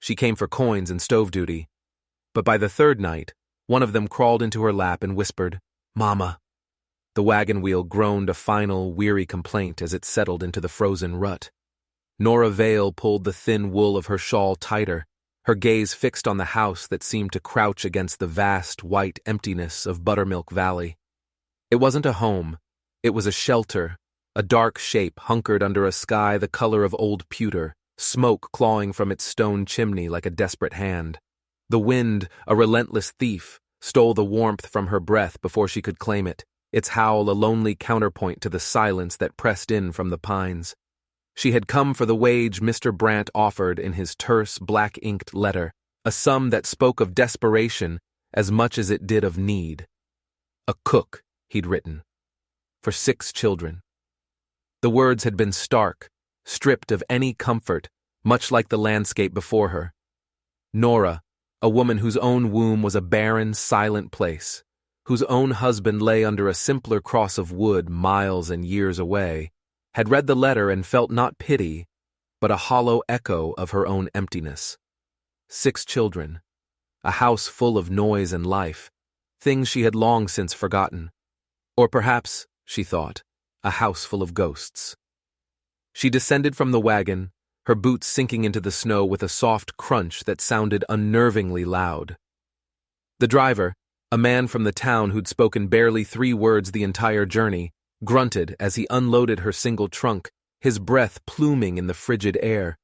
She came for coins and stove duty. But by the third night, one of them crawled into her lap and whispered, "Mama." The wagon wheel groaned a final, weary complaint as it settled into the frozen rut. Nora Vale pulled the thin wool of her shawl tighter, her gaze fixed on the house that seemed to crouch against the vast, white emptiness of Buttermilk Valley. It wasn't a home. It was a shelter, a dark shape hunkered under a sky the color of old pewter, smoke clawing from its stone chimney like a desperate hand. The wind, a relentless thief, stole the warmth from her breath before she could claim it, its howl a lonely counterpoint to the silence that pressed in from the pines. She had come for the wage Mr. Brant offered in his terse, black-inked letter, a sum that spoke of desperation as much as it did of need. A cook, he'd written, for 6 children. The words had been stark, stripped of any comfort, much like the landscape before her. Nora, a woman whose own womb was a barren, silent place, whose own husband lay under a simpler cross of wood miles and years away, had read the letter and felt not pity, but a hollow echo of her own emptiness. 6 children, a house full of noise and life, things she had long since forgotten. Or perhaps, she thought, a house full of ghosts. She descended from the wagon, her boots sinking into the snow with a soft crunch that sounded unnervingly loud. The driver, a man from the town who'd spoken barely 3 words the entire journey, grunted as he unloaded her single trunk, his breath pluming in the frigid air.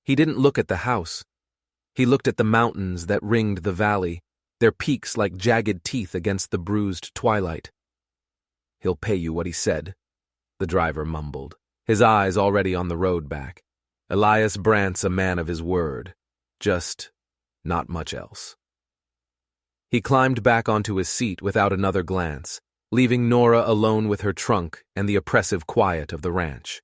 He didn't look at the house. He looked at the mountains that ringed the valley, their peaks like jagged teeth against the bruised twilight. "He'll pay you what he said," the driver mumbled, his eyes already on the road back. "Elias Brant's a man of his word. Just not much else." He climbed back onto his seat without another glance, leaving Nora alone with her trunk and the oppressive quiet of the ranch.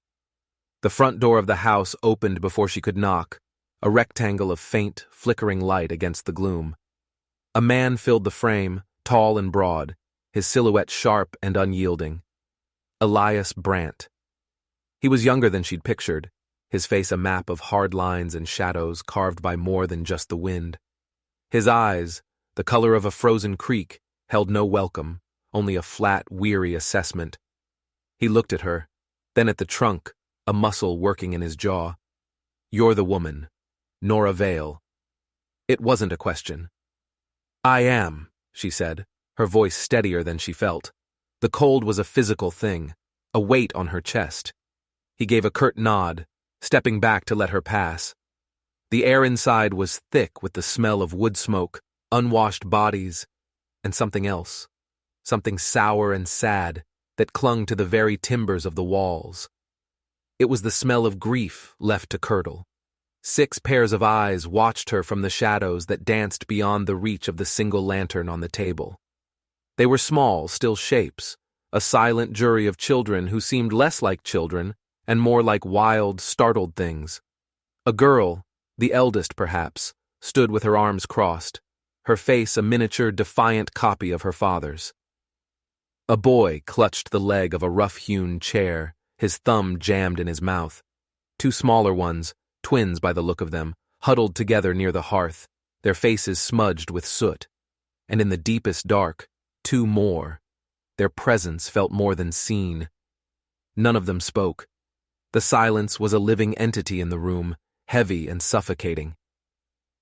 The front door of the house opened before she could knock, a rectangle of faint, flickering light against the gloom. A man filled the frame, tall and broad, his silhouette sharp and unyielding. Elias Brant. He was younger than she'd pictured, his face a map of hard lines and shadows carved by more than just the wind. His eyes, the color of a frozen creek, held no welcome, only a flat, weary assessment. He looked at her, then at the trunk, a muscle working in his jaw. "You're the woman, Nora Vale." It wasn't a question. "I am," she said, her voice steadier than she felt. The cold was a physical thing, a weight on her chest. He gave a curt nod, stepping back to let her pass. The air inside was thick with the smell of wood smoke, unwashed bodies, and something else, something sour and sad that clung to the very timbers of the walls. It was the smell of grief left to curdle. 6 pairs of eyes watched her from the shadows that danced beyond the reach of the single lantern on the table. They were small, still shapes, a silent jury of children who seemed less like children and more like wild, startled things. A girl, the eldest perhaps, stood with her arms crossed, her face a miniature, defiant copy of her father's. A boy clutched the leg of a rough-hewn chair, his thumb jammed in his mouth. 2 smaller ones, twins by the look of them, huddled together near the hearth, their faces smudged with soot. And in the deepest dark, 2 more. Their presence felt more than seen. None of them spoke. The silence was a living entity in the room, heavy and suffocating.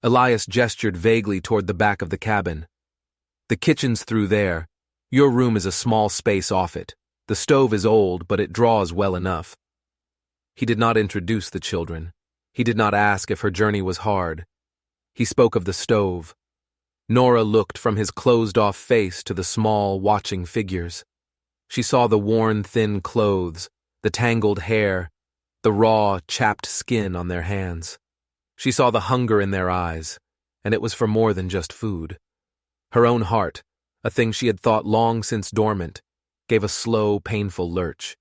Elias gestured vaguely toward the back of the cabin. "The kitchen's through there. Your room is a small space off it. The stove is old, but it draws well enough." He did not introduce the children. He did not ask if her journey was hard. He spoke of the stove. Nora looked from his closed-off face to the small, watching figures. She saw the worn, thin clothes, the tangled hair, the raw, chapped skin on their hands. She saw the hunger in their eyes, and it was for more than just food. Her own heart, a thing she had thought long since dormant, gave a slow, painful lurch.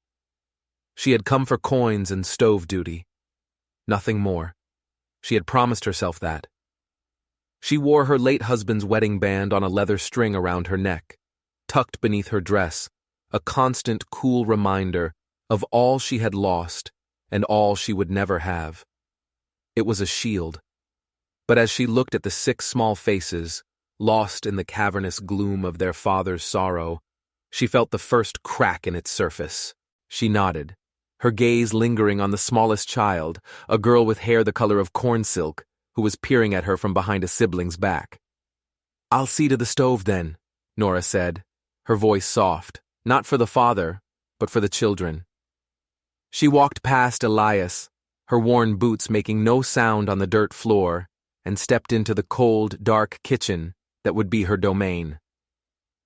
She had come for coins and stove duty. Nothing more. She had promised herself that. She wore her late husband's wedding band on a leather string around her neck, tucked beneath her dress, a constant, cool reminder of all she had lost and all she would never have. It was a shield. But as she looked at the 6 small faces, lost in the cavernous gloom of their father's sorrow, she felt the first crack in its surface. She nodded, her gaze lingering on the smallest child, a girl with hair the color of corn silk, who was peering at her from behind a sibling's back. "I'll see to the stove then," Nora said, her voice soft, not for the father, but for the children. She walked past Elias, her worn boots making no sound on the dirt floor, and stepped into the cold, dark kitchen that would be her domain.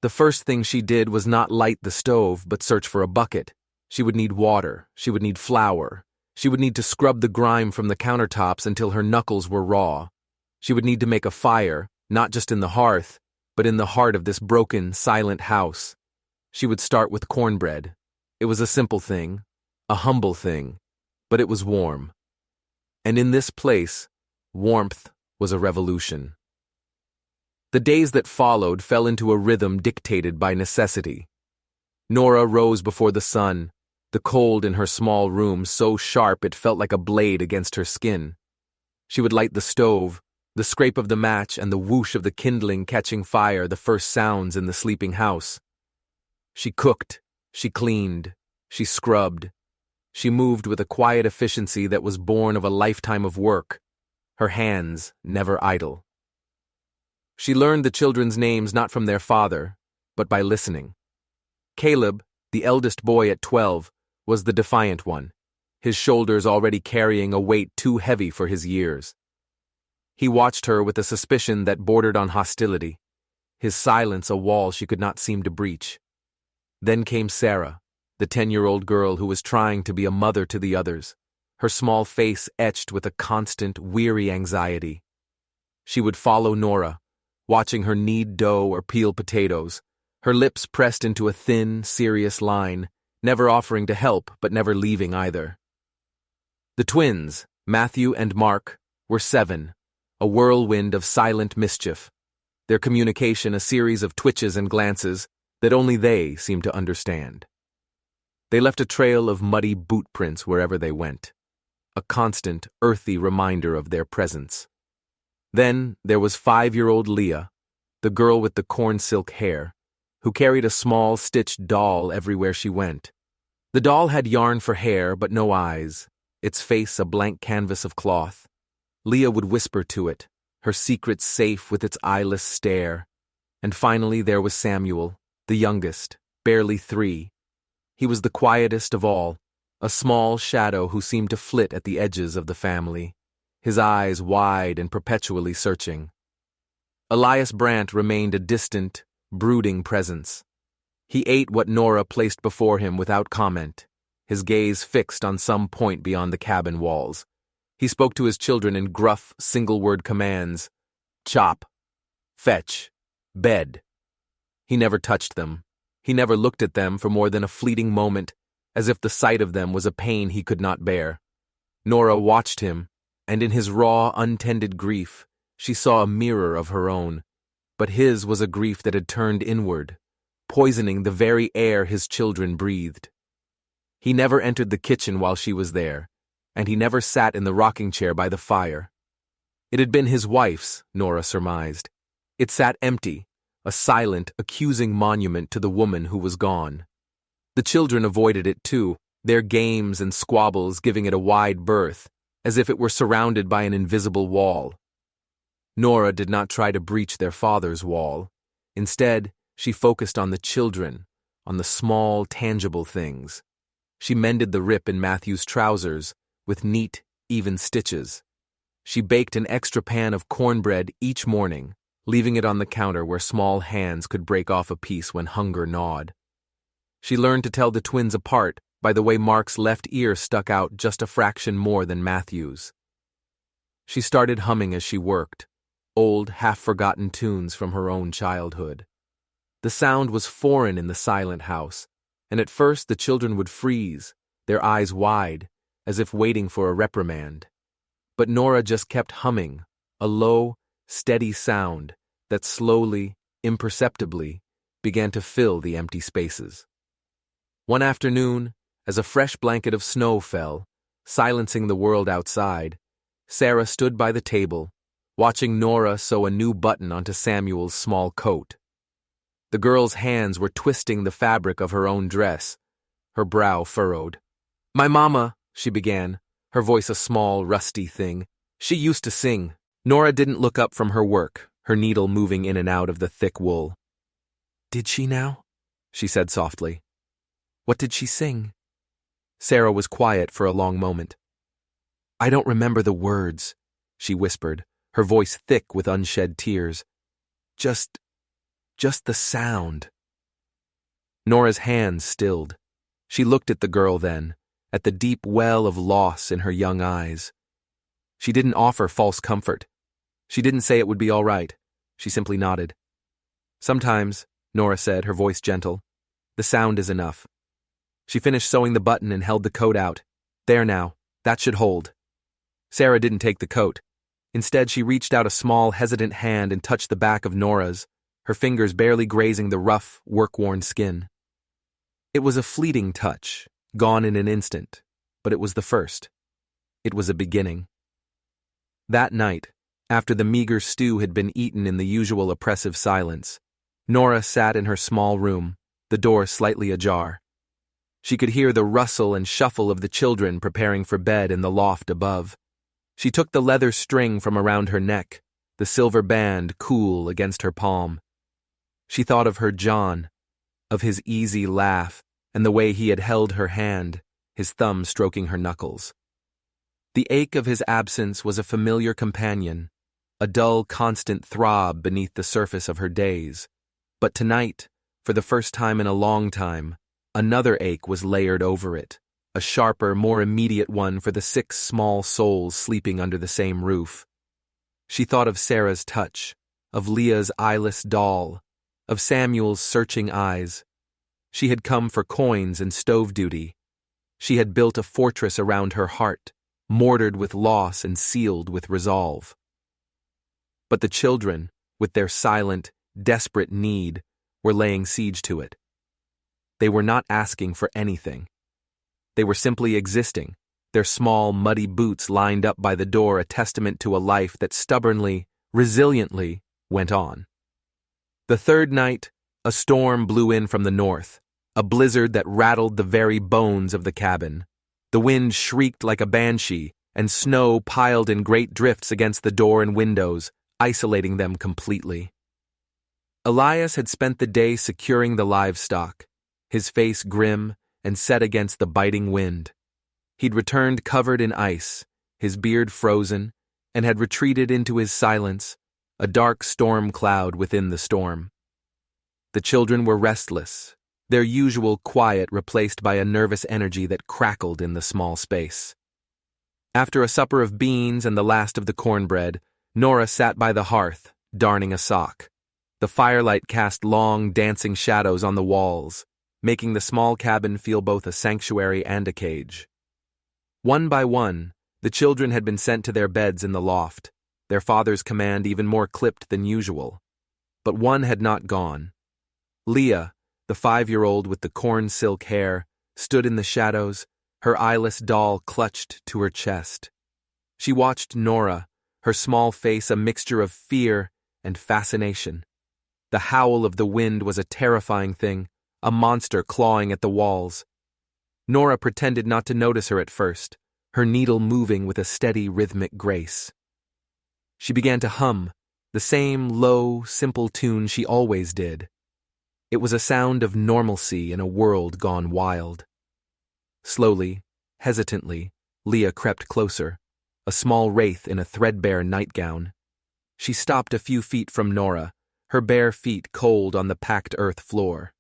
The first thing she did was not light the stove, but search for a bucket. She would need water, she would need flour, she would need to scrub the grime from the countertops until her knuckles were raw. She would need to make a fire, not just in the hearth, but in the heart of this broken, silent house. She would start with cornbread. It was a simple thing, a humble thing, but it was warm. And in this place, warmth was a revolution. The days that followed fell into a rhythm dictated by necessity. Nora rose before the sun, the cold in her small room so sharp it felt like a blade against her skin. She would light the stove, the scrape of the match and the whoosh of the kindling catching fire the first sounds in the sleeping house. She cooked, she cleaned, she scrubbed. She moved with a quiet efficiency that was born of a lifetime of work, her hands never idle. She learned the children's names not from their father, but by listening. Caleb, the eldest boy at 12, was the defiant one, his shoulders already carrying a weight too heavy for his years. He watched her with a suspicion that bordered on hostility, his silence a wall she could not seem to breach. Then came Sarah, the 10-year-old girl who was trying to be a mother to the others, her small face etched with a constant, weary anxiety. She would follow Nora, watching her knead dough or peel potatoes, her lips pressed into a thin, serious line, never offering to help but never leaving either. The twins, Matthew and Mark, were 7, a whirlwind of silent mischief, their communication a series of twitches and glances that only they seemed to understand. They left a trail of muddy boot prints wherever they went, a constant, earthy reminder of their presence. Then there was 5-year-old Leah, the girl with the corn silk hair, who carried a small stitched doll everywhere she went. The doll had yarn for hair but no eyes, its face a blank canvas of cloth. Leah would whisper to it, her secrets safe with its eyeless stare. And finally there was Samuel, the youngest, barely 3. He was the quietest of all, a small shadow who seemed to flit at the edges of the family, his eyes wide and perpetually searching. Elias Brandt remained a distant, brooding presence. He ate what Nora placed before him without comment, his gaze fixed on some point beyond the cabin walls. He spoke to his children in gruff, single-word commands: chop, fetch, bed. He never touched them. He never looked at them for more than a fleeting moment, as if the sight of them was a pain he could not bear. Nora watched him, and in his raw, untended grief, she saw a mirror of her own. But his was a grief that had turned inward, poisoning the very air his children breathed. He never entered the kitchen while she was there, and he never sat in the rocking chair by the fire. It had been his wife's, Nora surmised. It sat empty, a silent, accusing monument to the woman who was gone. The children avoided it too, their games and squabbles giving it a wide berth, as if it were surrounded by an invisible wall. Nora did not try to breach their father's wall. Instead, she focused on the children, on the small, tangible things. She mended the rip in Matthew's trousers with neat, even stitches. She baked an extra pan of cornbread each morning, leaving it on the counter where small hands could break off a piece when hunger gnawed. She learned to tell the twins apart by the way Mark's left ear stuck out just a fraction more than Matthew's. She started humming as she worked, old, half-forgotten tunes from her own childhood. The sound was foreign in the silent house, and at first the children would freeze, their eyes wide, as if waiting for a reprimand. But Nora just kept humming, a low, steady sound that slowly, imperceptibly, began to fill the empty spaces. One afternoon, as a fresh blanket of snow fell, silencing the world outside, Sarah stood by the table, watching Nora sew a new button onto Samuel's small coat. The girl's hands were twisting the fabric of her own dress, her brow furrowed. "My mama," she began, her voice a small, rusty thing. "She used to sing." Nora didn't look up from her work, her needle moving in and out of the thick wool. "Did she now?" she said softly. "What did she sing?" Sarah was quiet for a long moment. "I don't remember the words," she whispered, her voice thick with unshed tears. Just the sound." Nora's hands stilled. She looked at the girl then, at the deep well of loss in her young eyes. She didn't offer false comfort. She didn't say it would be all right. She simply nodded. "Sometimes," Nora said, her voice gentle, "the sound is enough." She finished sewing the button and held the coat out. "There now, that should hold." Sarah didn't take the coat. Instead, she reached out a small, hesitant hand and touched the back of Nora's, her fingers barely grazing the rough, work-worn skin. It was a fleeting touch, gone in an instant, but it was the first. It was a beginning. That night, after the meager stew had been eaten in the usual oppressive silence, Nora sat in her small room, the door slightly ajar. She could hear the rustle and shuffle of the children preparing for bed in the loft above. She took the leather string from around her neck, the silver band cool against her palm. She thought of her John, of his easy laugh, and the way he had held her hand, his thumb stroking her knuckles. The ache of his absence was a familiar companion, a dull, constant throb beneath the surface of her days. But tonight, for the first time in a long time, another ache was layered over it, a sharper, more immediate one for the 6 small souls sleeping under the same roof. She thought of Sarah's touch, of Leah's eyeless doll, of Samuel's searching eyes. She had come for coins and stove duty. She had built a fortress around her heart, mortared with loss and sealed with resolve. But the children, with their silent, desperate need, were laying siege to it. They were not asking for anything. They were simply existing, their small, muddy boots lined up by the door a testament to a life that stubbornly, resiliently went on. The third night, a storm blew in from the north, a blizzard that rattled the very bones of the cabin. The wind shrieked like a banshee, and snow piled in great drifts against the door and windows, isolating them completely. Elias had spent the day securing the livestock, his face grim and set against the biting wind. He'd returned covered in ice, his beard frozen, and had retreated into his silence, a dark storm cloud within the storm. The children were restless, their usual quiet replaced by a nervous energy that crackled in the small space. After a supper of beans and the last of the cornbread, Nora sat by the hearth, darning a sock. The firelight cast long, dancing shadows on the walls, making the small cabin feel both a sanctuary and a cage. One by one, the children had been sent to their beds in the loft, their father's command even more clipped than usual. But one had not gone. Leah, the 5-year-old with the corn silk hair, stood in the shadows, her eyeless doll clutched to her chest. She watched Nora, her small face a mixture of fear and fascination. The howl of the wind was a terrifying thing, a monster clawing at the walls. Nora pretended not to notice her at first, her needle moving with a steady rhythmic grace. She began to hum, the same low, simple tune she always did. It was a sound of normalcy in a world gone wild. Slowly, hesitantly, Leah crept closer, a small wraith in a threadbare nightgown. She stopped a few feet from Nora, her bare feet cold on the packed earth floor.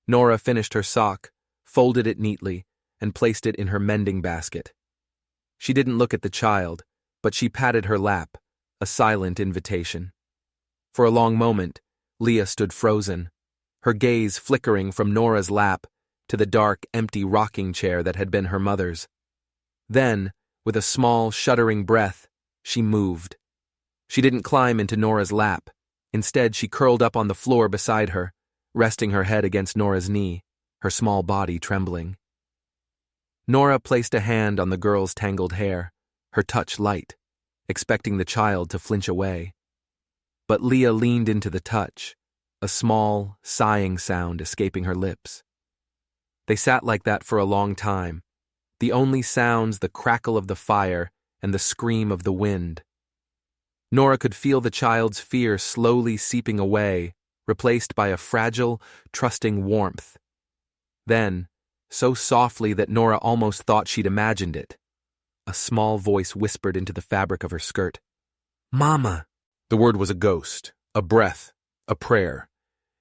Nora finished her sock, folded it neatly, and placed it in her mending basket. She didn't look at the child, but she patted her lap, a silent invitation. For a long moment, Leah stood frozen, her gaze flickering from Nora's lap to the dark, empty rocking chair that had been her mother's. Then, with a small, shuddering breath, she moved. She didn't climb into Nora's lap. Instead, she curled up on the floor beside her, resting her head against Nora's knee, her small body trembling. Nora placed a hand on the girl's tangled hair, her touch light, expecting the child to flinch away. But Leah leaned into the touch, a small, sighing sound escaping her lips. They sat like that for a long time, the only sounds the crackle of the fire and the scream of the wind. Nora could feel the child's fear slowly seeping away, replaced by a fragile, trusting warmth. Then, so softly that Nora almost thought she'd imagined it, a small voice whispered into the fabric of her skirt. "Mama!" The word was a ghost, a breath, a prayer.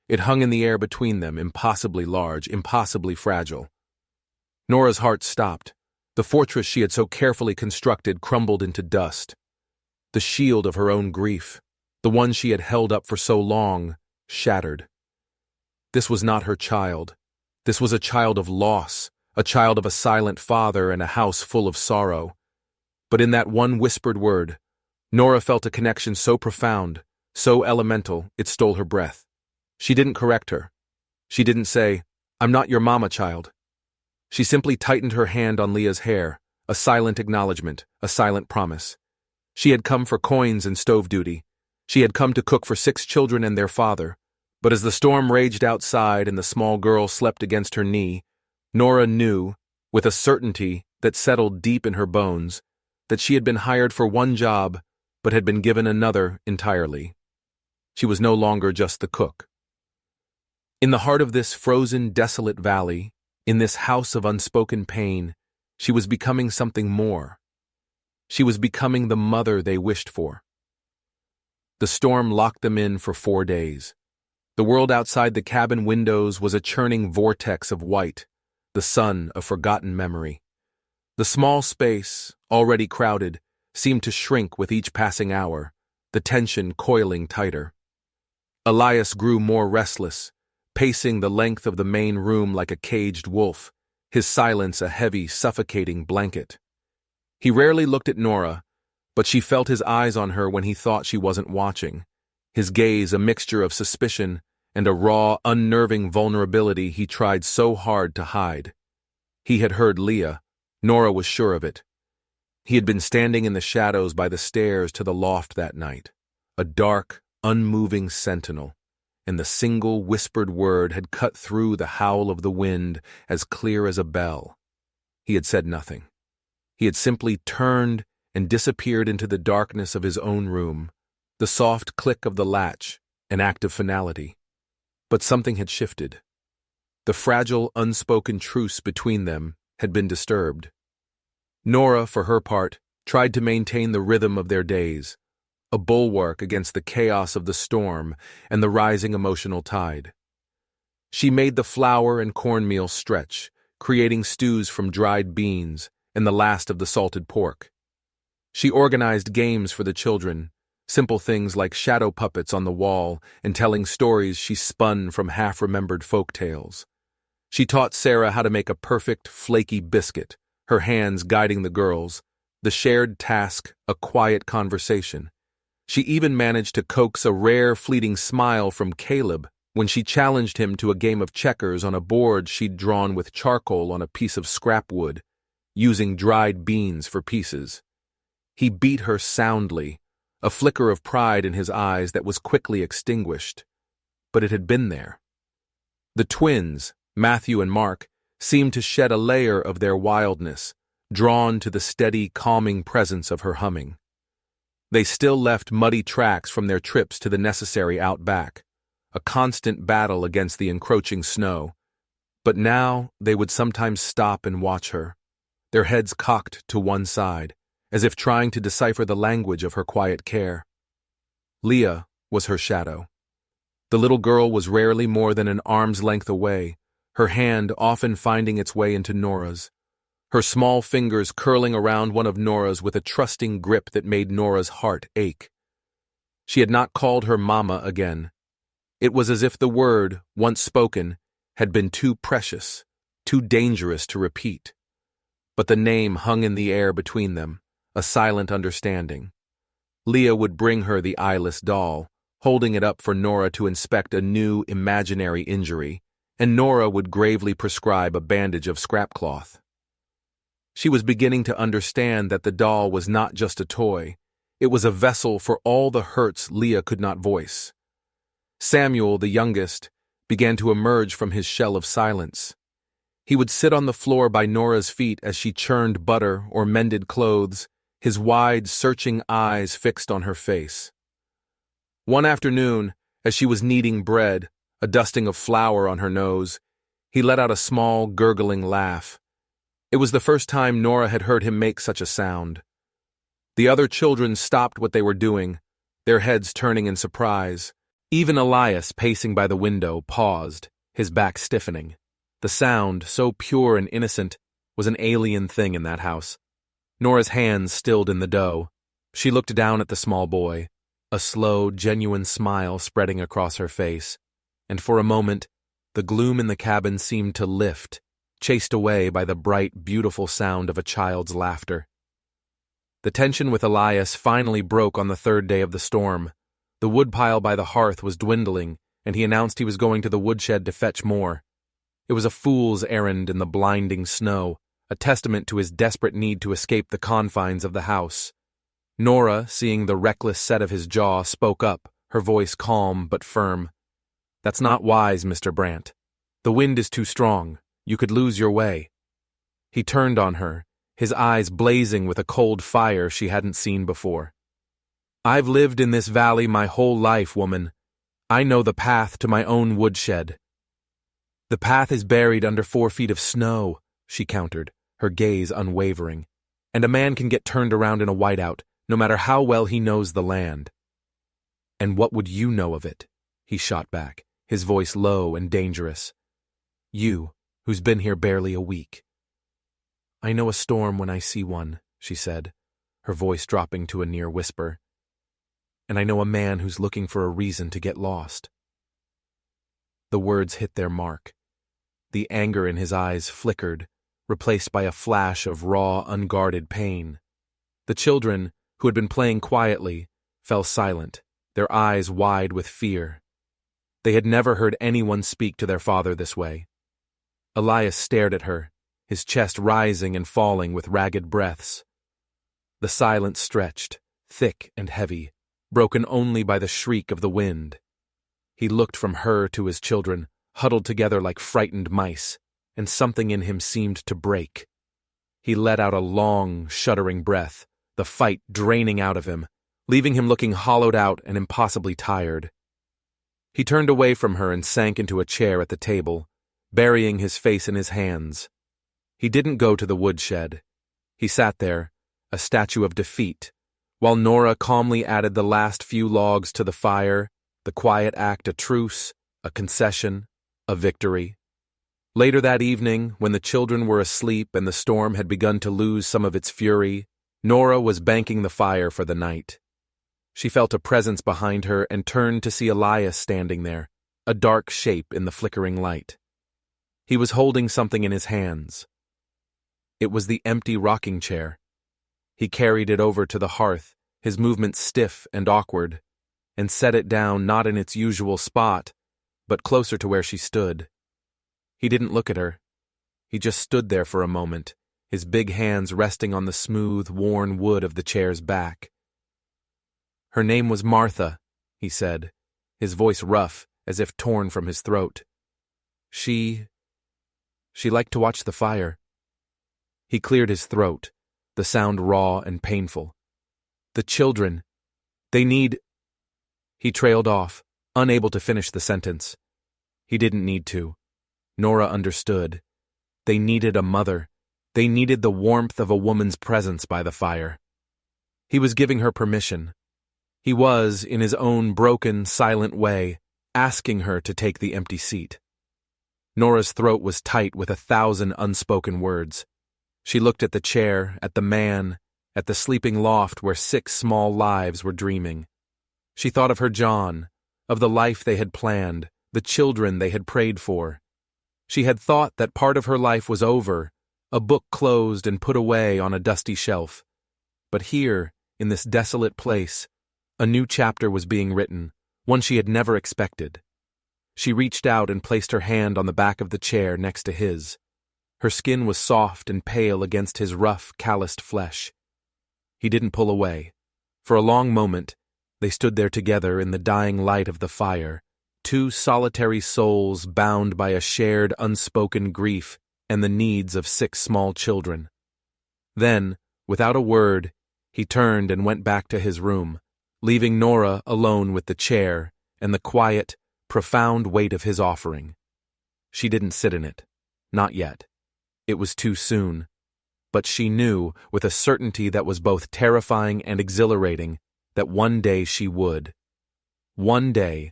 It hung in the air between them, impossibly large, impossibly fragile. Nora's heart stopped. The fortress she had so carefully constructed crumbled into dust. The shield of her own grief, the one she had held up for so long, shattered. This was not her child. This was a child of loss, a child of a silent father and a house full of sorrow. But in that one whispered word, Nora felt a connection so profound, so elemental, it stole her breath. She didn't correct her. She didn't say, "I'm not your mama, child." She simply tightened her hand on Leah's hair, a silent acknowledgement, a silent promise. She had come for coins and stove duty. She had come to cook for 6 children and their father. But as the storm raged outside and the small girl slept against her knee, Nora knew, with a certainty that settled deep in her bones, that she had been hired for one job, but had been given another entirely. She was no longer just the cook. In the heart of this frozen, desolate valley, in this house of unspoken pain, she was becoming something more. She was becoming the mother they wished for. The storm locked them in for 4 days. The world outside the cabin windows was a churning vortex of white, the sun a forgotten memory. The small space, already crowded, seemed to shrink with each passing hour, the tension coiling tighter. Elias grew more restless, pacing the length of the main room like a caged wolf, his silence a heavy, suffocating blanket. He rarely looked at Nora, but she felt his eyes on her when he thought she wasn't watching, his gaze a mixture of suspicion and a raw, unnerving vulnerability he tried so hard to hide. He had heard Leah. Nora was sure of it. He had been standing in the shadows by the stairs to the loft that night, a dark, unmoving sentinel, and the single whispered word had cut through the howl of the wind as clear as a bell. He had said nothing. He had simply turned and disappeared into the darkness of his own room, the soft click of the latch, an act of finality. But something had shifted. The fragile, unspoken truce between them had been disturbed. Nora, for her part, tried to maintain the rhythm of their days, a bulwark against the chaos of the storm and the rising emotional tide. She made the flour and cornmeal stretch, creating stews from dried beans and the last of the salted pork. She organized games for the children, simple things like shadow puppets on the wall and telling stories she spun from half-remembered folk tales. She taught Sarah how to make a perfect, flaky biscuit, her hands guiding the girls, the shared task, a quiet conversation. She even managed to coax a rare, fleeting smile from Caleb when she challenged him to a game of checkers on a board she'd drawn with charcoal on a piece of scrap wood, using dried beans for pieces. He beat her soundly, a flicker of pride in his eyes that was quickly extinguished. But it had been there. The twins, Matthew and Mark, seemed to shed a layer of their wildness, drawn to the steady, calming presence of her humming. They still left muddy tracks from their trips to the necessary outback, a constant battle against the encroaching snow. But now they would sometimes stop and watch her, their heads cocked to one side, as if trying to decipher the language of her quiet care. Leah was her shadow. The little girl was rarely more than an arm's length away, her hand often finding its way into Nora's, her small fingers curling around one of Nora's with a trusting grip that made Nora's heart ache. She had not called her Mama again. It was as if the word, once spoken, had been too precious, too dangerous to repeat. But the name hung in the air between them, a silent understanding. Leah would bring her the eyeless doll, holding it up for Nora to inspect a new imaginary injury, and Nora would gravely prescribe a bandage of scrap cloth. She was beginning to understand that the doll was not just a toy. It was a vessel for all the hurts Leah could not voice. Samuel, the youngest, began to emerge from his shell of silence. He would sit on the floor by Nora's feet as she churned butter or mended clothes, his wide, searching eyes fixed on her face. One afternoon, as she was kneading bread, a dusting of flour on her nose, he let out a small, gurgling laugh. It was the first time Nora had heard him make such a sound. The other children stopped what they were doing, their heads turning in surprise. Even Elias, pacing by the window, paused, his back stiffening. The sound, so pure and innocent, was an alien thing in that house. Nora's hands stilled in the dough. She looked down at the small boy, a slow, genuine smile spreading across her face, and for a moment, the gloom in the cabin seemed to lift, chased away by the bright, beautiful sound of a child's laughter. The tension with Elias finally broke on the third day of the storm. The woodpile by the hearth was dwindling, and he announced he was going to the woodshed to fetch more. It was a fool's errand in the blinding snow, a testament to his desperate need to escape the confines of the house. Nora, seeing the reckless set of his jaw, spoke up, her voice calm but firm. "That's not wise, Mr. Brandt. The wind is too strong. You could lose your way." He turned on her, his eyes blazing with a cold fire she hadn't seen before. "I've lived in this valley my whole life, woman. I know the path to my own woodshed." "The path is buried under 4 feet of snow," she countered, her gaze unwavering. "And a man can get turned around in a whiteout, no matter how well he knows the land." "And what would you know of it?" he shot back, his voice low and dangerous. "You, who's been here barely a week." "I know a storm when I see one," she said, her voice dropping to a near whisper. "And I know a man who's looking for a reason to get lost." The words hit their mark. The anger in his eyes flickered, replaced by a flash of raw, unguarded pain. The children, who had been playing quietly, fell silent, their eyes wide with fear. They had never heard anyone speak to their father this way. Elias stared at her, his chest rising and falling with ragged breaths. The silence stretched, thick and heavy, broken only by the shriek of the wind. He looked from her to his children, huddled together like frightened mice, and something in him seemed to break. He let out a long, shuddering breath, the fight draining out of him, leaving him looking hollowed out and impossibly tired. He turned away from her and sank into a chair at the table, burying his face in his hands. He didn't go to the woodshed. He sat there, a statue of defeat, while Nora calmly added the last few logs to the fire, the quiet act a truce, a concession, a victory. Later that evening, when the children were asleep and the storm had begun to lose some of its fury, Nora was banking the fire for the night. She felt a presence behind her and turned to see Elias standing there, a dark shape in the flickering light. He was holding something in his hands. It was the empty rocking chair. He carried it over to the hearth, his movements stiff and awkward, and set it down not in its usual spot, but closer to where she stood. He didn't look at her. He just stood there for a moment, his big hands resting on the smooth, worn wood of the chair's back. "Her name was Martha," he said, his voice rough, as if torn from his throat. She liked to watch the fire." He cleared his throat, the sound raw and painful. "The children, they need—" He trailed off, unable to finish the sentence. He didn't need to. Nora understood. They needed a mother. They needed the warmth of a woman's presence by the fire. He was giving her permission. He was, in his own broken, silent way, asking her to take the empty seat. Nora's throat was tight with 1,000 unspoken words. She looked at the chair, at the man, at the sleeping loft where 6 small lives were dreaming. She thought of her John, of the life they had planned, the children they had prayed for. She had thought that part of her life was over, a book closed and put away on a dusty shelf. But here, in this desolate place, a new chapter was being written, one she had never expected. She reached out and placed her hand on the back of the chair next to his. Her skin was soft and pale against his rough, calloused flesh. He didn't pull away. For a long moment, they stood there together in the dying light of the fire, two solitary souls bound by a shared unspoken grief and the needs of 6 small children. Then, without a word, he turned and went back to his room, leaving Nora alone with the chair and the quiet, profound weight of his offering. She didn't sit in it. Not yet. It was too soon. But she knew, with a certainty that was both terrifying and exhilarating, that one day she would. One day,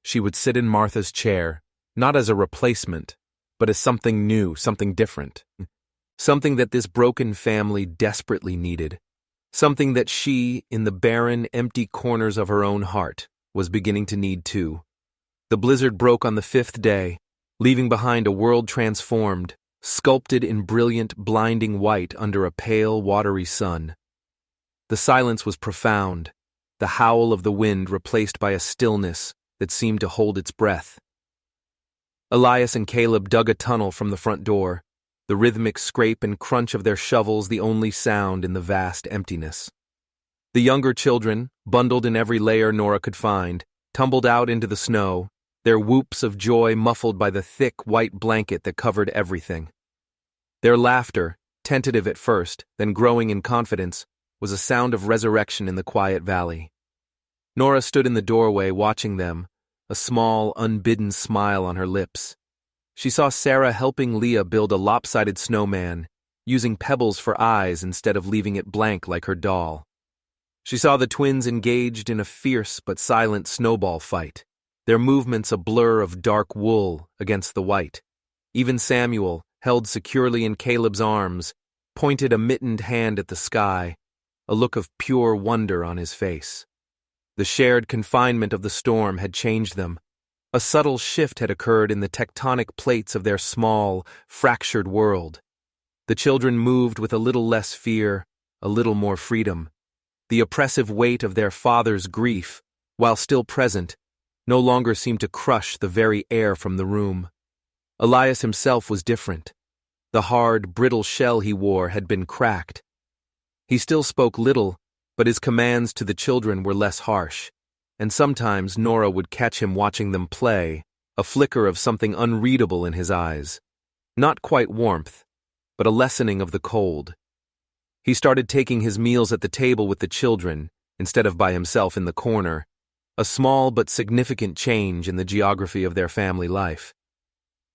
she would sit in Martha's chair, not as a replacement, but as something new, something different. Something that this broken family desperately needed. Something that she, in the barren, empty corners of her own heart, was beginning to need too. The blizzard broke on the 5th day, leaving behind a world transformed, sculpted in brilliant, blinding white under a pale, watery sun. The silence was profound, the howl of the wind replaced by a stillness that seemed to hold its breath. Elias and Caleb dug a tunnel from the front door, the rhythmic scrape and crunch of their shovels the only sound in the vast emptiness. The younger children, bundled in every layer Nora could find, tumbled out into the snow, their whoops of joy muffled by the thick white blanket that covered everything. Their laughter, tentative at first, then growing in confidence, was a sound of resurrection in the quiet valley. Nora stood in the doorway watching them, a small, unbidden smile on her lips. She saw Sarah helping Leah build a lopsided snowman, using pebbles for eyes instead of leaving it blank like her doll. She saw the twins engaged in a fierce but silent snowball fight, their movements a blur of dark wool against the white. Even Samuel, held securely in Caleb's arms, pointed a mittened hand at the sky, a look of pure wonder on his face. The shared confinement of the storm had changed them. A subtle shift had occurred in the tectonic plates of their small, fractured world. The children moved with a little less fear, a little more freedom. The oppressive weight of their father's grief, while still present, no longer seemed to crush the very air from the room. Elias himself was different. The hard, brittle shell he wore had been cracked. He still spoke little, but his commands to the children were less harsh, and sometimes Nora would catch him watching them play, a flicker of something unreadable in his eyes. Not quite warmth, but a lessening of the cold. He started taking his meals at the table with the children, instead of by himself in the corner, a small but significant change in the geography of their family life.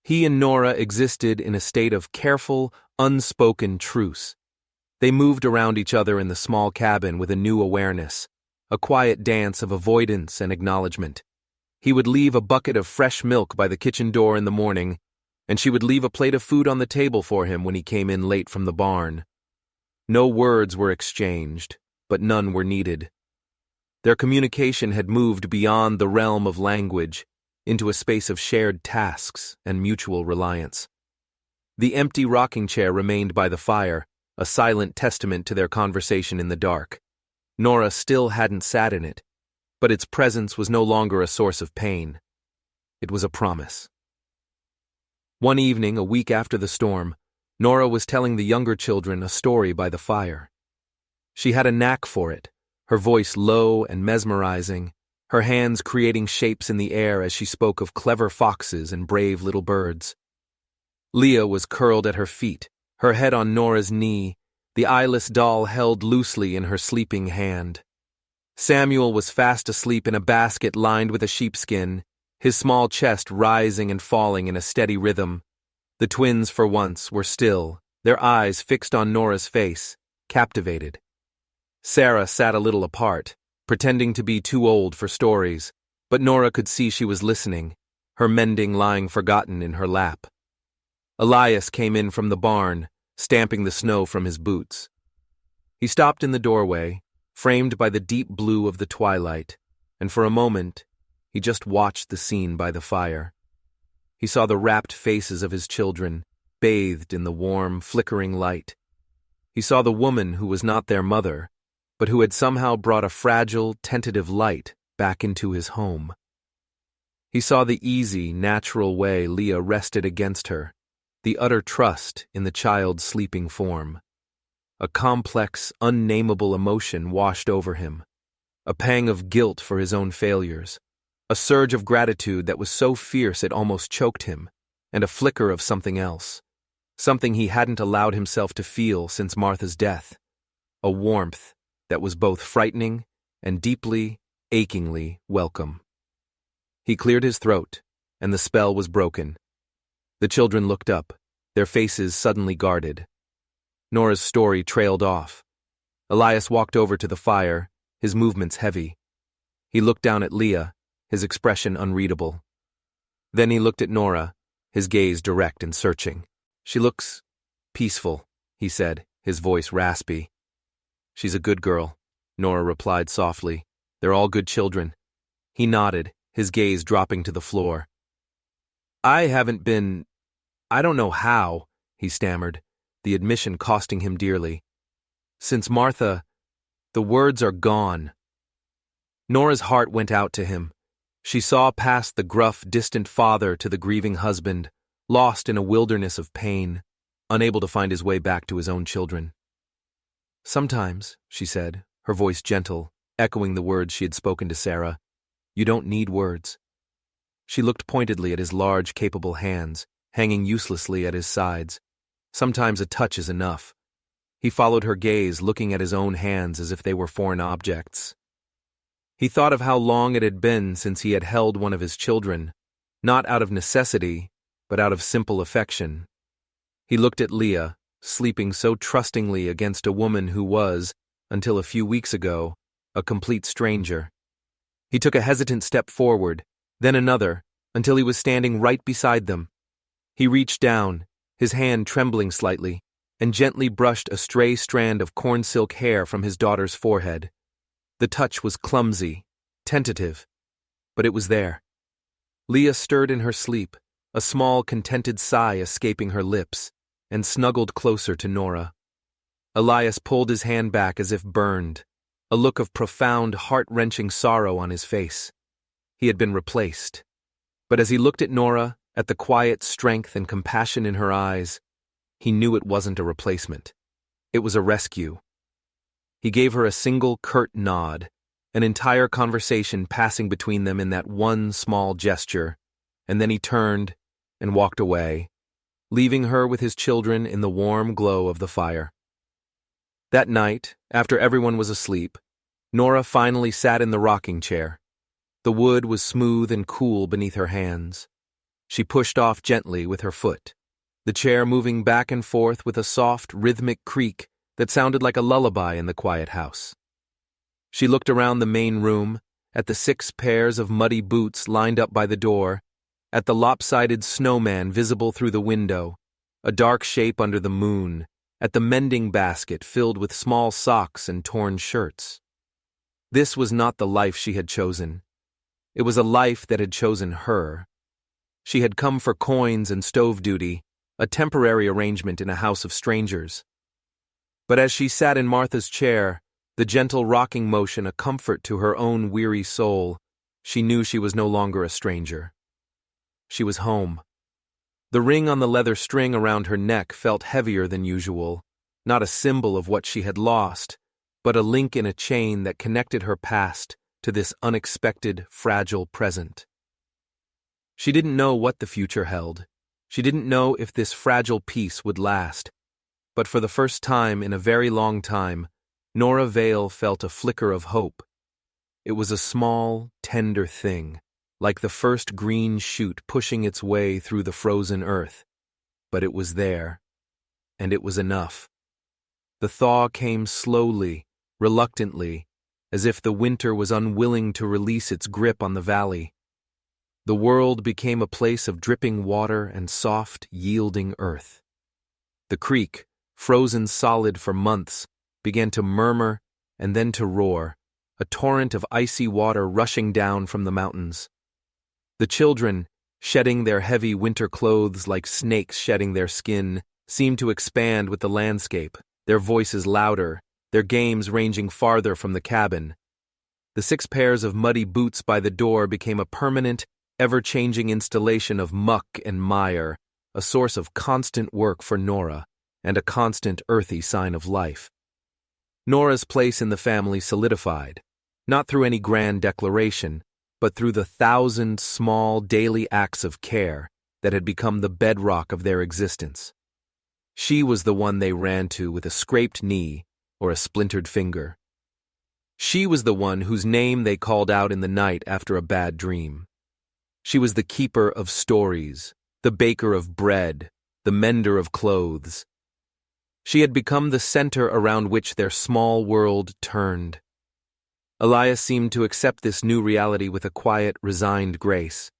He and Nora existed in a state of careful, unspoken truce. They moved around each other in the small cabin with a new awareness, a quiet dance of avoidance and acknowledgement. He would leave a bucket of fresh milk by the kitchen door in the morning, and she would leave a plate of food on the table for him when he came in late from the barn. No words were exchanged, but none were needed. Their communication had moved beyond the realm of language, into a space of shared tasks and mutual reliance. The empty rocking chair remained by the fire, a silent testament to their conversation in the dark. Nora still hadn't sat in it, but its presence was no longer a source of pain. It was a promise. One evening, a week after the storm, Nora was telling the younger children a story by the fire. She had a knack for it, her voice low and mesmerizing, her hands creating shapes in the air as she spoke of clever foxes and brave little birds. Leah was curled at her feet, her head on Nora's knee, the eyeless doll held loosely in her sleeping hand. Samuel was fast asleep in a basket lined with a sheepskin, his small chest rising and falling in a steady rhythm. The twins, for once, were still, their eyes fixed on Nora's face, captivated. Sarah sat a little apart, pretending to be too old for stories, but Nora could see she was listening, her mending lying forgotten in her lap. Elias came in from the barn, stamping the snow from his boots. He stopped in the doorway, framed by the deep blue of the twilight, and for a moment, he just watched the scene by the fire. He saw the rapt faces of his children, bathed in the warm, flickering light. He saw the woman who was not their mother, but who had somehow brought a fragile, tentative light back into his home. He saw the easy, natural way Leah rested against her, the utter trust in the child's sleeping form. A complex, unnameable emotion washed over him, a pang of guilt for his own failures, a surge of gratitude that was so fierce it almost choked him, and a flicker of something else, something he hadn't allowed himself to feel since Martha's death, a warmth that was both frightening and deeply, achingly welcome. He cleared his throat, and the spell was broken. The children looked up, their faces suddenly guarded. Nora's story trailed off. Elias walked over to the fire, his movements heavy. He looked down at Leah, his expression unreadable. Then he looked at Nora, his gaze direct and searching. "She looks peaceful," he said, his voice raspy. "She's a good girl," Nora replied softly. "They're all good children." He nodded, his gaze dropping to the floor. I don't know how," he stammered, the admission costing him dearly. "Since Martha, the words are gone." Nora's heart went out to him. She saw past the gruff, distant father to the grieving husband, lost in a wilderness of pain, unable to find his way back to his own children. "Sometimes," she said, her voice gentle, echoing the words she had spoken to Sarah, "you don't need words." She looked pointedly at his large, capable hands, hanging uselessly at his sides. "Sometimes a touch is enough." He followed her gaze, looking at his own hands as if they were foreign objects. He thought of how long it had been since he had held one of his children, not out of necessity, but out of simple affection. He looked at Leah, sleeping so trustingly against a woman who was, until a few weeks ago, a complete stranger. He took a hesitant step forward, then another, until he was standing right beside them. He reached down, his hand trembling slightly, and gently brushed a stray strand of corn silk hair from his daughter's forehead. The touch was clumsy, tentative, but it was there. Leah stirred in her sleep, a small, contented sigh escaping her lips, and snuggled closer to Nora. Elias pulled his hand back as if burned, a look of profound, heart-wrenching sorrow on his face. He had been replaced. But as he looked at Nora, at the quiet strength and compassion in her eyes, he knew it wasn't a replacement. It was a rescue. He gave her a single curt nod, an entire conversation passing between them in that one small gesture, and then he turned and walked away, leaving her with his children in the warm glow of the fire. That night, after everyone was asleep, Nora finally sat in the rocking chair. The wood was smooth and cool beneath her hands. She pushed off gently with her foot, the chair moving back and forth with a soft, rhythmic creak that sounded like a lullaby in the quiet house. She looked around the main room, at the 6 pairs of muddy boots lined up by the door, at the lopsided snowman visible through the window, a dark shape under the moon, at the mending basket filled with small socks and torn shirts. This was not the life she had chosen. It was a life that had chosen her. She had come for coins and stove duty, a temporary arrangement in a house of strangers. But as she sat in Martha's chair, the gentle rocking motion a comfort to her own weary soul, she knew she was no longer a stranger. She was home. The ring on the leather string around her neck felt heavier than usual, not a symbol of what she had lost, but a link in a chain that connected her past to this unexpected, fragile present. She didn't know what the future held. She didn't know if this fragile peace would last. But for the first time in a very long time, Nora Vale felt a flicker of hope. It was a small, tender thing, like the first green shoot pushing its way through the frozen earth. But it was there, and it was enough. The thaw came slowly, reluctantly, as if the winter was unwilling to release its grip on the valley. The world became a place of dripping water and soft, yielding earth. The creek, frozen solid for months, began to murmur and then to roar, a torrent of icy water rushing down from the mountains. The children, shedding their heavy winter clothes like snakes shedding their skin, seemed to expand with the landscape, their voices louder, their games ranging farther from the cabin. The 6 pairs of muddy boots by the door became a permanent, ever-changing installation of muck and mire, a source of constant work for Nora, and a constant earthy sign of life. Nora's place in the family solidified. not through any grand declaration, but through the 1,000 small daily acts of care that had become the bedrock of their existence. She was the one they ran to with a scraped knee or a splintered finger. She was the one whose name they called out in the night after a bad dream. She was the keeper of stories, the baker of bread, the mender of clothes. She had become the center around which their small world turned. Elias seemed to accept this new reality with a quiet, resigned grace.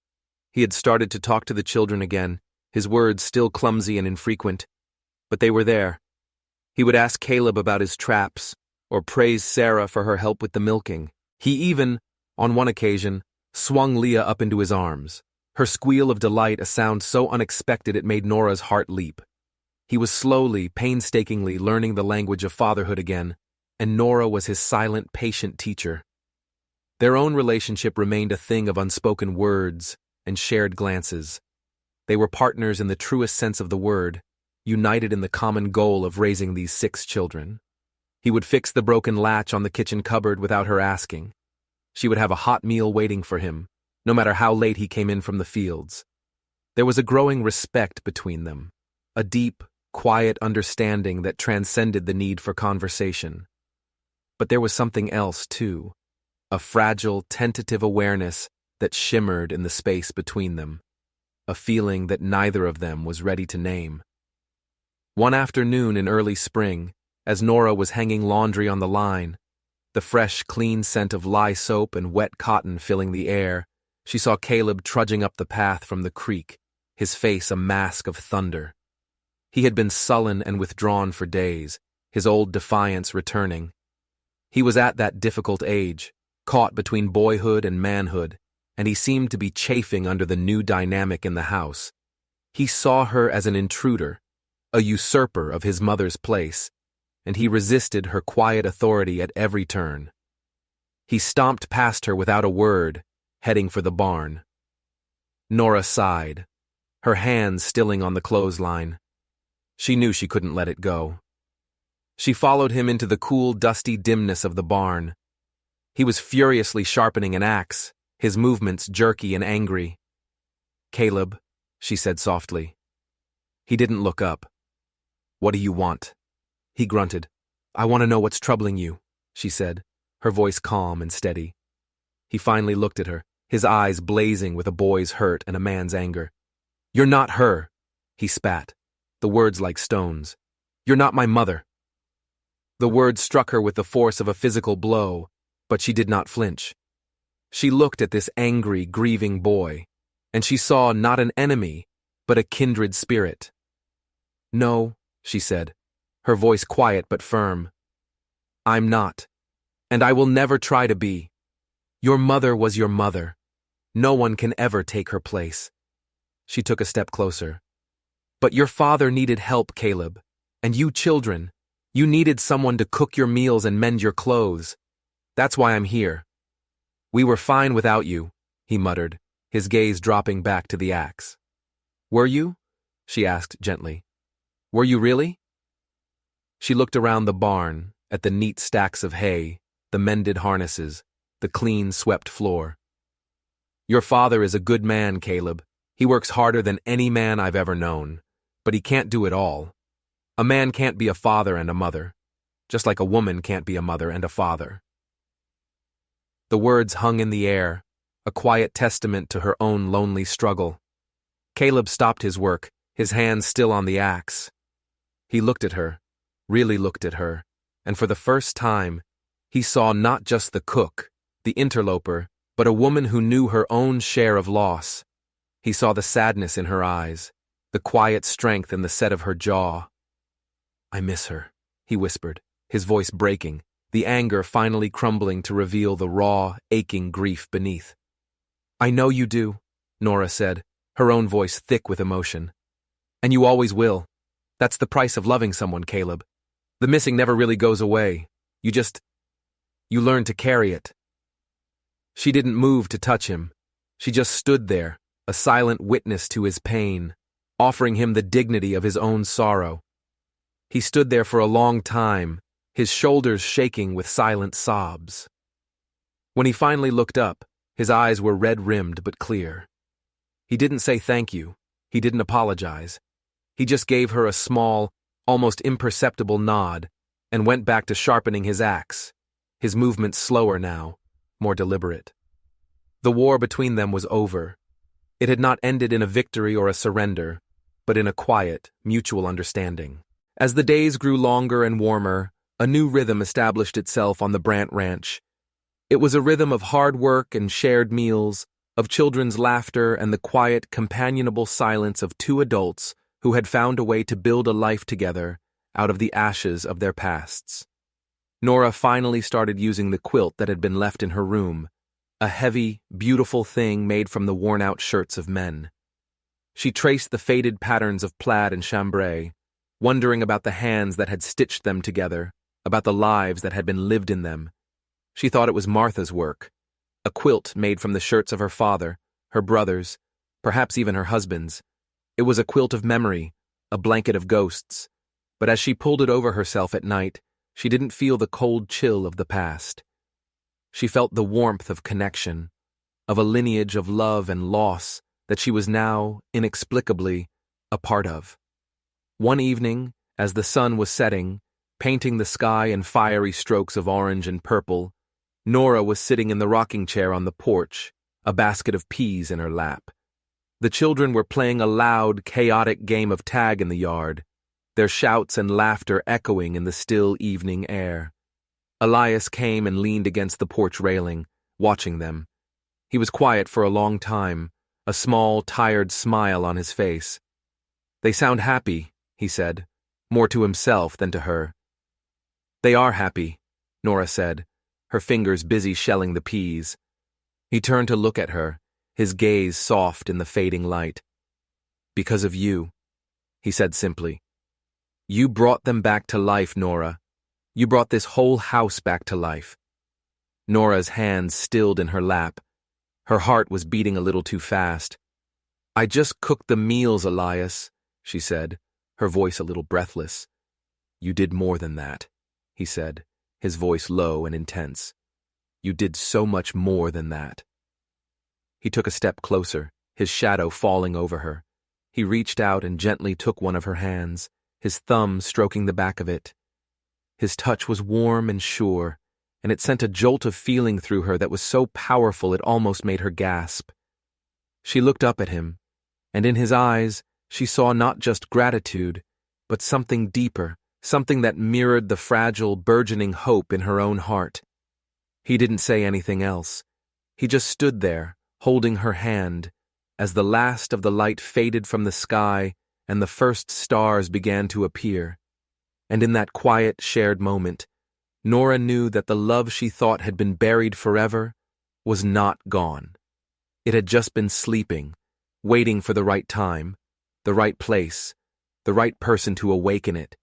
He had started to talk to the children again, his words still clumsy and infrequent, but they were there. He would ask Caleb about his traps, or praise Sarah for her help with the milking. He even, on one occasion, swung Leah up into his arms, her squeal of delight a sound so unexpected it made Nora's heart leap. He was slowly, painstakingly learning the language of fatherhood again, and Nora was his silent, patient teacher. Their own relationship remained a thing of unspoken words and shared glances. They were partners in the truest sense of the word, united in the common goal of raising these 6 children. He would fix the broken latch on the kitchen cupboard without her asking. She would have a hot meal waiting for him, no matter how late he came in from the fields. There was a growing respect between them, a deep, quiet understanding that transcended the need for conversation. But there was something else, too, a fragile, tentative awareness that shimmered in the space between them, a feeling that neither of them was ready to name. One afternoon in early spring, as Nora was hanging laundry on the line, the fresh, clean scent of lye soap and wet cotton filling the air, she saw Caleb trudging up the path from the creek, his face a mask of thunder. He had been sullen and withdrawn for days, his old defiance returning. He was at that difficult age, caught between boyhood and manhood, and he seemed to be chafing under the new dynamic in the house. He saw her as an intruder, a usurper of his mother's place, and he resisted her quiet authority at every turn. He stomped past her without a word, heading for the barn. Nora sighed, her hands stilling on the clothesline. She knew she couldn't let it go. She followed him into the cool, dusty dimness of the barn. He was furiously sharpening an axe, his movements jerky and angry. "Caleb," she said softly. He didn't look up. "What do you want?" He grunted. "I want to know what's troubling you," she said, her voice calm and steady. He finally looked at her, his eyes blazing with a boy's hurt and a man's anger. "You're not her," he spat, the words like stones. "You're not my mother." The words struck her with the force of a physical blow, but she did not flinch. She looked at this angry, grieving boy, and she saw not an enemy, but a kindred spirit. "No," she said, her voice quiet but firm. "I'm not, and I will never try to be. Your mother was your mother. No one can ever take her place." She took a step closer. "But your father needed help, Caleb, and you children, you needed someone to cook your meals and mend your clothes. That's why I'm here." "We were fine without you," he muttered, his gaze dropping back to the axe. "Were you?" she asked gently. "Were you really?" She looked around the barn, at the neat stacks of hay, the mended harnesses, the clean, swept floor. "Your father is a good man, Caleb. He works harder than any man I've ever known, but he can't do it all. A man can't be a father and a mother, just like a woman can't be a mother and a father." The words hung in the air, a quiet testament to her own lonely struggle. Caleb stopped his work, his hands still on the axe. He looked at her, really looked at her, and for the first time, he saw not just the cook, the interloper, but a woman who knew her own share of loss. He saw the sadness in her eyes, the quiet strength in the set of her jaw. "I miss her," he whispered, his voice breaking, the anger finally crumbling to reveal the raw, aching grief beneath. "I know you do," Nora said, her own voice thick with emotion. "And you always will. That's the price of loving someone, Caleb. The missing never really goes away. You learn to carry it." She didn't move to touch him. She just stood there, a silent witness to his pain, offering him the dignity of his own sorrow. He stood there for a long time, his shoulders shaking with silent sobs. When he finally looked up, his eyes were red-rimmed but clear. He didn't say thank you. He didn't apologize. He just gave her a small, almost imperceptible nod and went back to sharpening his axe, his movements slower now, more deliberate. The war between them was over. It had not ended in a victory or a surrender, but in a quiet, mutual understanding. As the days grew longer and warmer, a new rhythm established itself on the Brant Ranch. It was a rhythm of hard work and shared meals, of children's laughter and the quiet, companionable silence of two adults who had found a way to build a life together out of the ashes of their pasts. Nora finally started using the quilt that had been left in her room, a heavy, beautiful thing made from the worn-out shirts of men. She traced the faded patterns of plaid and chambray, wondering about the hands that had stitched them together, about the lives that had been lived in them. She thought it was Martha's work, a quilt made from the shirts of her father, her brothers, perhaps even her husband's. It was a quilt of memory, a blanket of ghosts, but as she pulled it over herself at night, she didn't feel the cold chill of the past. She felt the warmth of connection, of a lineage of love and loss that she was now, inexplicably, a part of. One evening, as the sun was setting, painting the sky in fiery strokes of orange and purple, Nora was sitting in the rocking chair on the porch, a basket of peas in her lap. The children were playing a loud, chaotic game of tag in the yard, their shouts and laughter echoing in the still evening air. Elias came and leaned against the porch railing, watching them. He was quiet for a long time, a small, tired smile on his face. "They sound happy," he said, more to himself than to her. "They are happy," Nora said, her fingers busy shelling the peas. He turned to look at her, his gaze soft in the fading light. "Because of you," he said simply. "You brought them back to life, Nora. You brought this whole house back to life." Nora's hands stilled in her lap. Her heart was beating a little too fast. "I just cooked the meals, Elias," she said, her voice a little breathless. "You did more than that," he said, his voice low and intense. "You did so much more than that." He took a step closer, his shadow falling over her. He reached out and gently took one of her hands, his thumb stroking the back of it. His touch was warm and sure, and it sent a jolt of feeling through her that was so powerful it almost made her gasp. She looked up at him, and in his eyes she saw not just gratitude, but something deeper, something that mirrored the fragile, burgeoning hope in her own heart. He didn't say anything else. He just stood there, holding her hand, as the last of the light faded from the sky and the first stars began to appear. And in that quiet, shared moment, Nora knew that the love she thought had been buried forever was not gone. It had just been sleeping, waiting for the right time, the right place, the right person to awaken it.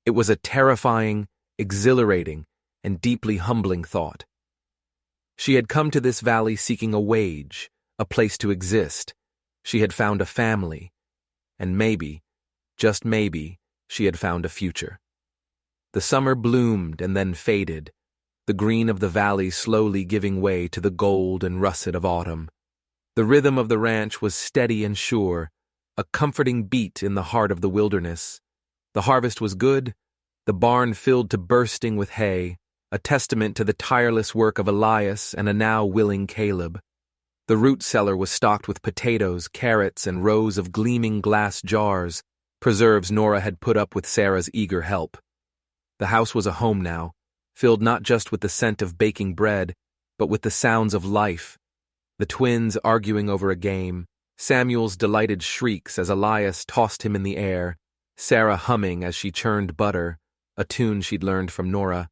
It was a terrifying, exhilarating, and deeply humbling thought. She had come to this valley seeking a wage, a place to exist. She had found a family, and maybe, just maybe, she had found a future. The summer bloomed and then faded, the green of the valley slowly giving way to the gold and russet of autumn. The rhythm of the ranch was steady and sure, a comforting beat in the heart of the wilderness. The harvest was good, the barn filled to bursting with hay, a testament to the tireless work of Elias and a now willing Caleb. The root cellar was stocked with potatoes, carrots, and rows of gleaming glass jars, preserves Nora had put up with Sarah's eager help. The house was a home now, filled not just with the scent of baking bread, but with the sounds of life. The twins arguing over a game, Samuel's delighted shrieks as Elias tossed him in the air, Sarah humming as she churned butter, a tune she'd learned from Nora.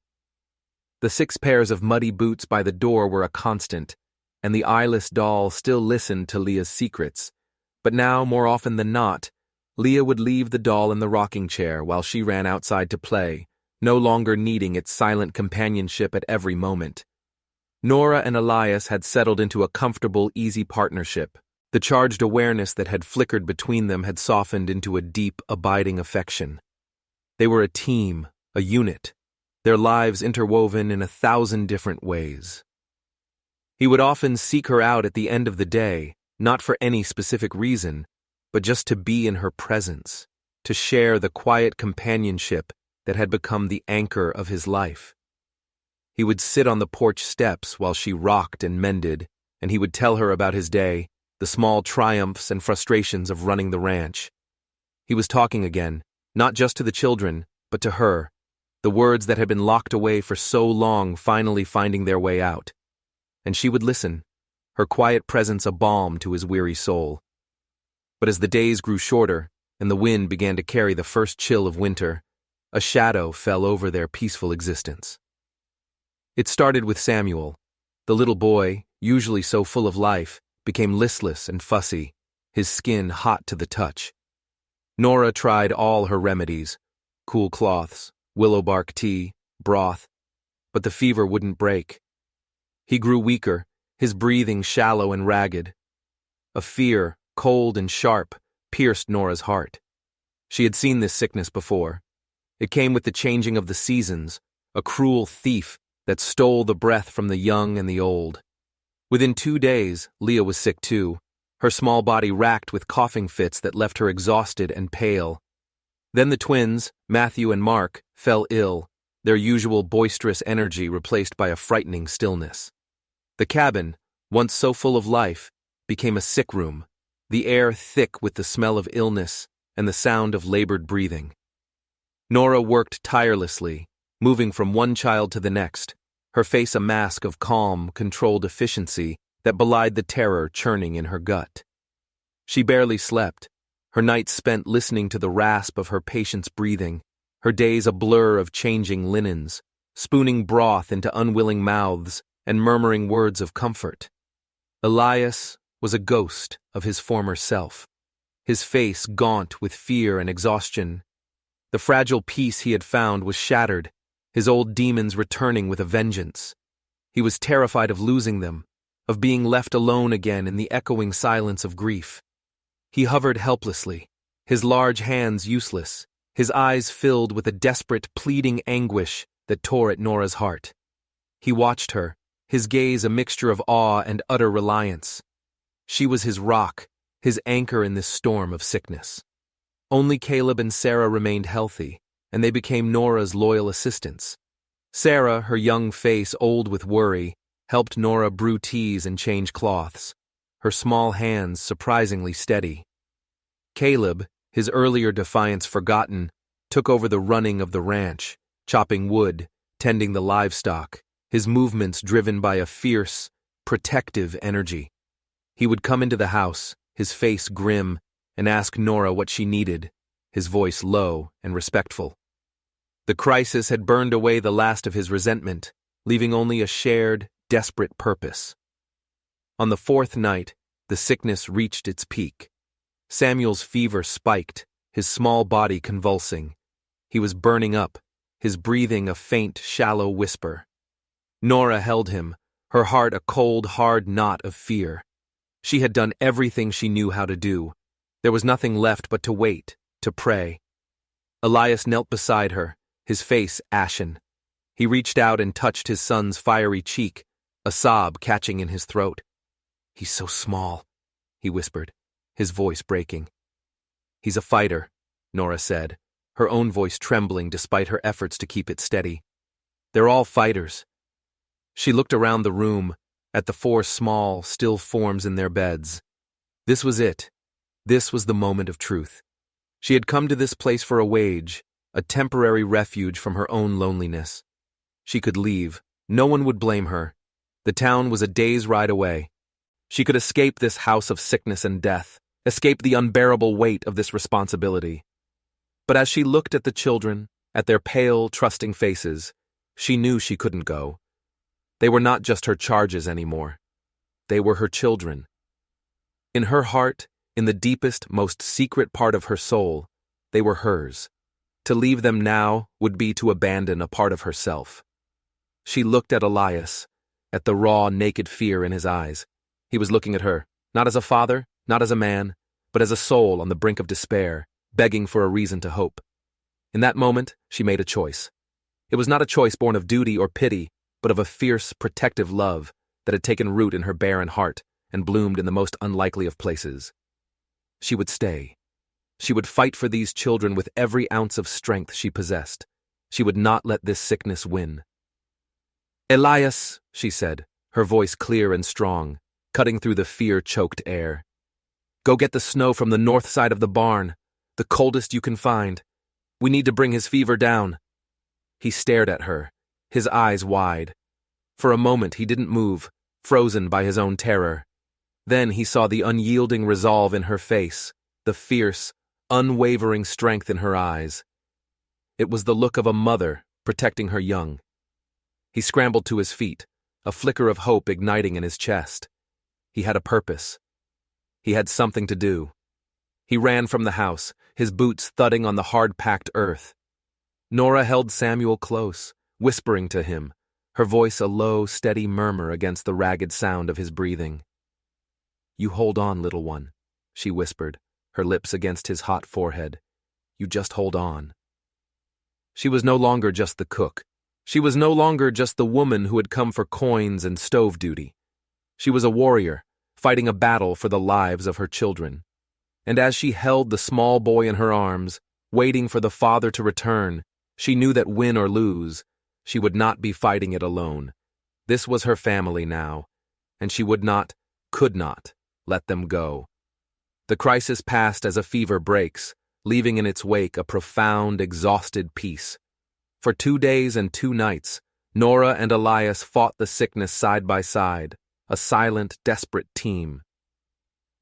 The 6 pairs of muddy boots by the door were a constant, and the eyeless doll still listened to Leah's secrets. But now, more often than not, Leah would leave the doll in the rocking chair while she ran outside to play, no longer needing its silent companionship at every moment. Nora and Elias had settled into a comfortable, easy partnership. The charged awareness that had flickered between them had softened into a deep, abiding affection. They were a team, a unit, their lives interwoven in 1,000 different ways. He would often seek her out at the end of the day, not for any specific reason, but just to be in her presence, to share the quiet companionship that had become the anchor of his life. He would sit on the porch steps while she rocked and mended, and he would tell her about his day, the small triumphs and frustrations of running the ranch. He was talking again, not just to the children, but to her, the words that had been locked away for so long finally finding their way out. And she would listen, her quiet presence a balm to his weary soul. But as the days grew shorter, and the wind began to carry the first chill of winter, a shadow fell over their peaceful existence. It started with Samuel. The little boy, usually so full of life, became listless and fussy, his skin hot to the touch. Nora tried all her remedies, cool cloths, willow bark tea, broth, but the fever wouldn't break. He grew weaker, his breathing shallow and ragged. A fear, cold and sharp, pierced Nora's heart. She had seen this sickness before. It came with the changing of the seasons, a cruel thief that stole the breath from the young and the old. Within 2 days, Leah was sick too, her small body racked with coughing fits that left her exhausted and pale. Then the twins, Matthew and Mark, fell ill, their usual boisterous energy replaced by a frightening stillness. The cabin, once so full of life, became a sick room, the air thick with the smell of illness and the sound of labored breathing. Nora worked tirelessly, moving from one child to the next, her face a mask of calm, controlled efficiency that belied the terror churning in her gut. She barely slept, her nights spent listening to the rasp of her patient's breathing, her days a blur of changing linens, spooning broth into unwilling mouths and murmuring words of comfort. Elias was a ghost of his former self, his face gaunt with fear and exhaustion. The fragile peace he had found was shattered, his old demons returning with a vengeance. He was terrified of losing them, of being left alone again in the echoing silence of grief. He hovered helplessly, his large hands useless, his eyes filled with a desperate, pleading anguish that tore at Nora's heart. He watched her, his gaze a mixture of awe and utter reliance. She was his rock, his anchor in this storm of sickness. Only Caleb and Sarah remained healthy, and they became Nora's loyal assistants. Sarah, her young face old with worry, helped Nora brew teas and change cloths, her small hands surprisingly steady. Caleb, his earlier defiance forgotten, took over the running of the ranch, chopping wood, tending the livestock, his movements driven by a fierce, protective energy. He would come into the house, his face grim, and ask Nora what she needed, his voice low and respectful. The crisis had burned away the last of his resentment, leaving only a shared, desperate purpose. On the 4th night, the sickness reached its peak. Samuel's fever spiked, his small body convulsing. He was burning up, his breathing a faint, shallow whisper. Nora held him, her heart a cold, hard knot of fear. She had done everything she knew how to do. There was nothing left but to wait, to pray. Elias knelt beside her, his face ashen. He reached out and touched his son's fiery cheek, a sob catching in his throat. "He's so small," he whispered, his voice breaking. "He's a fighter," Nora said, her own voice trembling despite her efforts to keep it steady. "They're all fighters." She looked around the room, at the 4 small, still forms in their beds. This was it. This was the moment of truth. She had come to this place for a wage, a temporary refuge from her own loneliness. She could leave. No one would blame her. The town was a day's ride away. She could escape this house of sickness and death, escape the unbearable weight of this responsibility. But as she looked at the children, at their pale, trusting faces, she knew she couldn't go. They were not just her charges anymore. They were her children. In her heart, in the deepest, most secret part of her soul, they were hers. To leave them now would be to abandon a part of herself. She looked at Elias, at the raw, naked fear in his eyes. He was looking at her, not as a father, not as a man, but as a soul on the brink of despair, begging for a reason to hope. In that moment, she made a choice. It was not a choice born of duty or pity, but of a fierce, protective love. that had taken root in her barren heart and bloomed in the most unlikely of places. She would stay. She would fight for these children with every ounce of strength she possessed. She would not let this sickness win. "Elias," she said, her voice clear and strong, cutting through the fear-choked air. "Go get the snow from the north side of the barn, the coldest you can find. We need to bring his fever down." He stared at her, his eyes wide. For a moment he didn't move, frozen by his own terror. Then he saw the unyielding resolve in her face, the fierce, unwavering strength in her eyes. It was the look of a mother protecting her young. He scrambled to his feet, a flicker of hope igniting in his chest. He had a purpose. He had something to do. He ran from the house, his boots thudding on the hard-packed earth. Nora held Samuel close, whispering to him, her voice a low, steady murmur against the ragged sound of his breathing. "You hold on, little one," she whispered, her lips against his hot forehead. "You just hold on." She was no longer just the cook. She was no longer just the woman who had come for coins and stove duty. She was a warrior, fighting a battle for the lives of her children. And as she held the small boy in her arms, waiting for the father to return, she knew that win or lose, she would not be fighting it alone. This was her family now, and she would not, could not, let them go. The crisis passed as a fever breaks, leaving in its wake a profound, exhausted peace. For 2 days and 2 nights, Nora and Elias fought the sickness side by side, a silent, desperate team.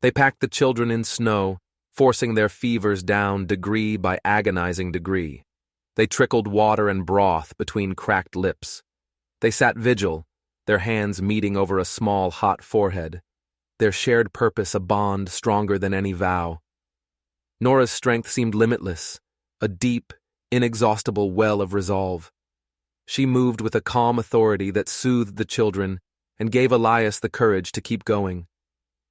They packed the children in snow, forcing their fevers down degree by agonizing degree. They trickled water and broth between cracked lips. They sat vigil, their hands meeting over a small, hot forehead, their shared purpose a bond stronger than any vow. Nora's strength seemed limitless, a deep, inexhaustible well of resolve. She moved with a calm authority that soothed the children and gave Elias the courage to keep going.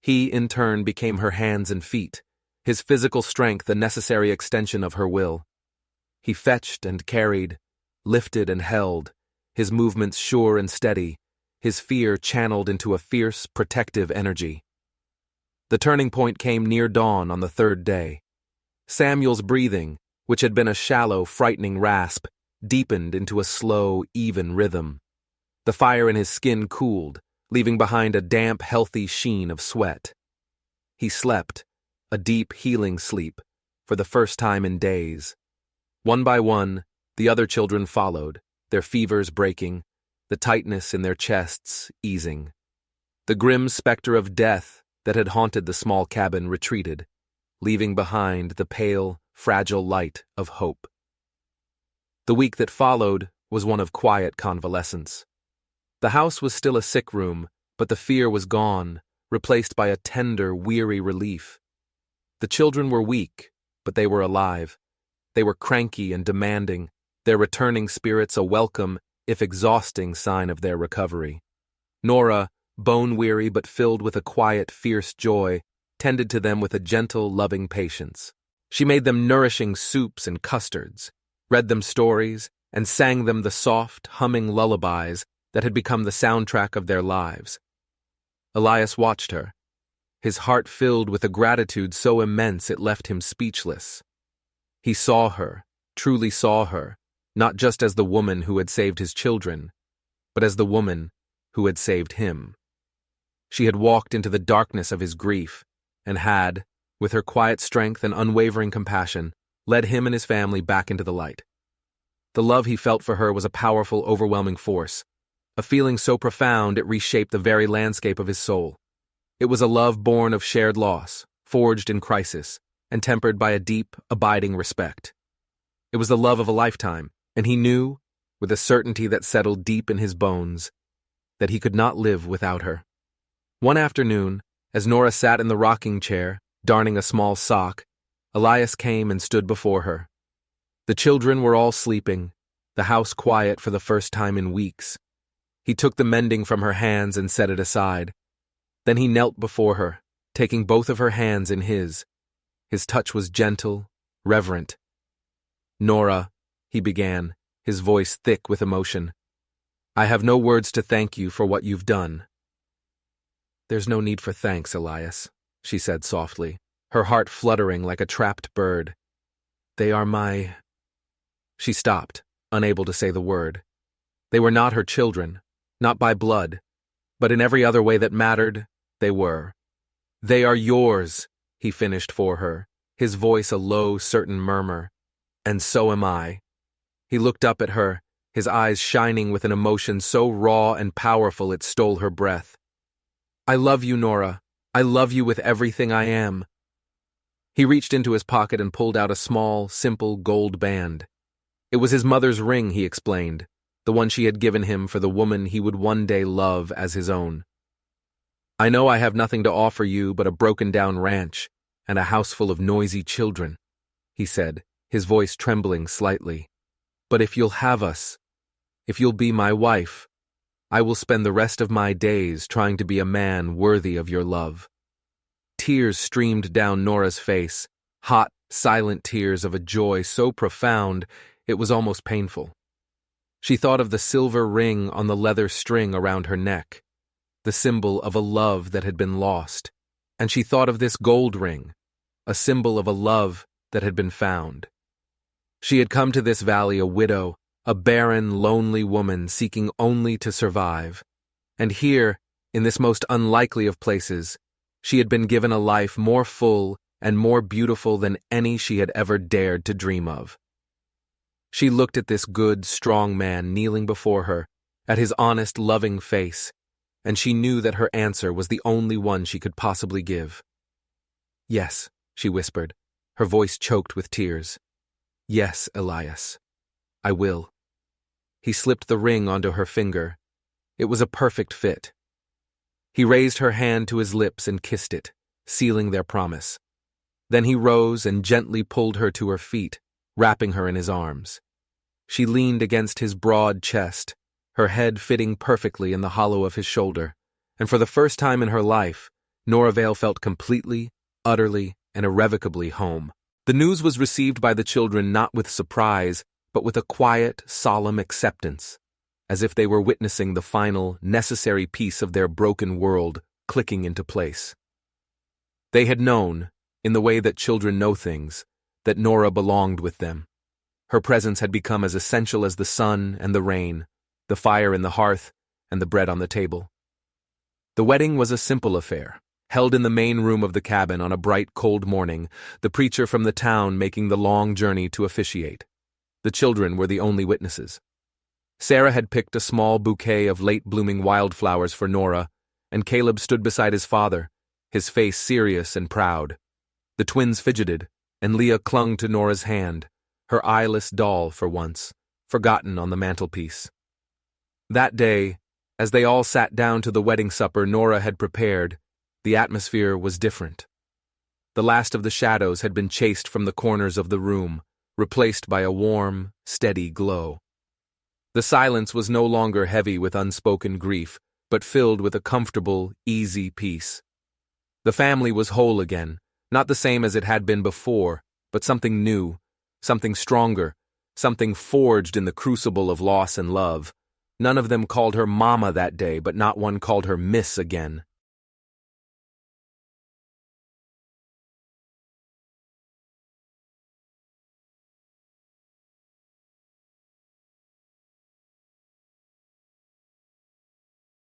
He, in turn, became her hands and feet, his physical strength a necessary extension of her will. He fetched and carried, lifted and held, his movements sure and steady, his fear channeled into a fierce, protective energy. The turning point came near dawn on the 3rd day. Samuel's breathing, which had been a shallow, frightening rasp, deepened into a slow, even rhythm. The fire in his skin cooled, leaving behind a damp, healthy sheen of sweat. He slept, a deep, healing sleep, for the first time in days. One by one, the other children followed, their fevers breaking, the tightness in their chests easing. The grim specter of death that had haunted the small cabin retreated, leaving behind the pale, fragile light of hope. The week that followed was one of quiet convalescence. The house was still a sick room, but the fear was gone, replaced by a tender, weary relief. The children were weak, but they were alive. They were cranky and demanding, their returning spirits a welcome, if exhausting, sign of their recovery. Nora, bone-weary but filled with a quiet, fierce joy, tended to them with a gentle, loving patience. She made them nourishing soups and custards, read them stories, and sang them the soft, humming lullabies that had become the soundtrack of their lives. Elias watched her, his heart filled with a gratitude so immense it left him speechless. He saw her, truly saw her, not just as the woman who had saved his children, but as the woman who had saved him. She had walked into the darkness of his grief and had, with her quiet strength and unwavering compassion, led him and his family back into the light. The love he felt for her was a powerful, overwhelming force, a feeling so profound it reshaped the very landscape of his soul. It was a love born of shared loss, forged in crisis, and tempered by a deep, abiding respect. It was the love of a lifetime, and he knew, with a certainty that settled deep in his bones, that he could not live without her. One afternoon, as Nora sat in the rocking chair, darning a small sock, Elias came and stood before her. The children were all sleeping, the house quiet for the first time in weeks. He took the mending from her hands and set it aside. Then he knelt before her, taking both of her hands in his. His touch was gentle, reverent. "Nora," he began, his voice thick with emotion, "I have no words to thank you for what you've done. "There's no need for thanks, Elias," she said softly, her heart fluttering like a trapped bird. "They are my—" She stopped, unable to say the word. They were not her children, not by blood, but in every other way that mattered, they were. "They are yours," he finished for her, his voice a low, certain murmur. "And so am I." He looked up at her, his eyes shining with an emotion so raw and powerful it stole her breath. "I love you, Nora. I love you with everything I am." He reached into his pocket and pulled out a small, simple gold band. It was his mother's ring, he explained, the one she had given him for the woman he would one day love as his own. "I know I have nothing to offer you but a broken-down ranch and a house full of noisy children," he said, his voice trembling slightly. "But if you'll have us, if you'll be my wife, I will spend the rest of my days trying to be a man worthy of your love." Tears streamed down Nora's face, hot, silent tears of a joy so profound it was almost painful. She thought of the silver ring on the leather string around her neck, the symbol of a love that had been lost, and she thought of this gold ring, a symbol of a love that had been found. She had come to this valley a widow, a barren, lonely woman seeking only to survive, and here, in this most unlikely of places, she had been given a life more full and more beautiful than any she had ever dared to dream of. She looked at this good, strong man kneeling before her, at his honest, loving face, and she knew that her answer was the only one she could possibly give. "Yes," she whispered, her voice choked with tears. "Yes, Elias, I will." He slipped the ring onto her finger. It was a perfect fit. He raised her hand to his lips and kissed it, sealing their promise. Then he rose and gently pulled her to her feet, wrapping her in his arms. She leaned against his broad chest, her head fitting perfectly in the hollow of his shoulder, and for the first time in her life, Nora Vale felt completely, utterly, and irrevocably home. The news was received by the children not with surprise, but with a quiet, solemn acceptance, as if they were witnessing the final, necessary piece of their broken world clicking into place. They had known, in the way that children know things, that Nora belonged with them. Her presence had become as essential as the sun and the rain, the fire in the hearth, and the bread on the table. The wedding was a simple affair, held in the main room of the cabin on a bright, cold morning, the preacher from the town making the long journey to officiate. The children were the only witnesses. Sarah had picked a small bouquet of late-blooming wildflowers for Nora, and Caleb stood beside his father, his face serious and proud. The twins fidgeted, and Leah clung to Nora's hand, her eyeless doll for once, forgotten on the mantelpiece. That day, as they all sat down to the wedding supper Nora had prepared, the atmosphere was different. The last of the shadows had been chased from the corners of the room, replaced by a warm, steady glow. The silence was no longer heavy with unspoken grief, but filled with a comfortable, easy peace. The family was whole again, not the same as it had been before, but something new, something stronger, something forged in the crucible of loss and love. None of them called her Mama that day, but not one called her Miss again.